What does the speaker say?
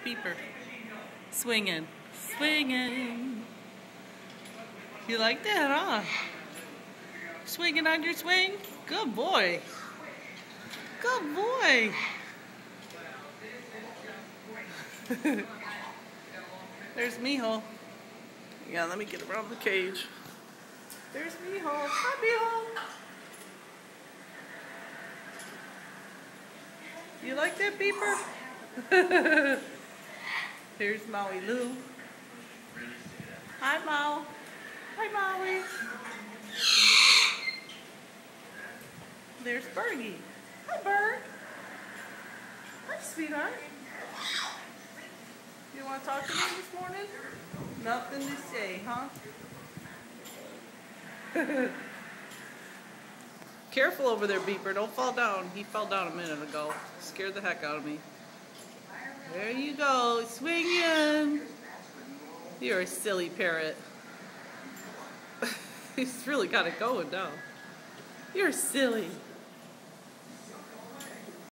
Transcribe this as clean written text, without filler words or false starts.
Beeper. Swinging. Swinging. You like that, huh? Swinging on your swing? Good boy. Good boy. There's Mijo. Yeah, let me get around the cage. There's Mijo. Hi, Mijo. You like that Beeper? Here's Maui Lou. Hi, Mau. Hi, Maui. There's Bergie. Hi, Bird. Hi, sweetheart. You want to talk to me this morning? Nothing to say, huh? Careful over there, Beeper. Don't fall down. He fell down a minute ago. Scared the heck out of me. There you go. Swinging. You're a silly parrot. He's really got it going now. You're silly.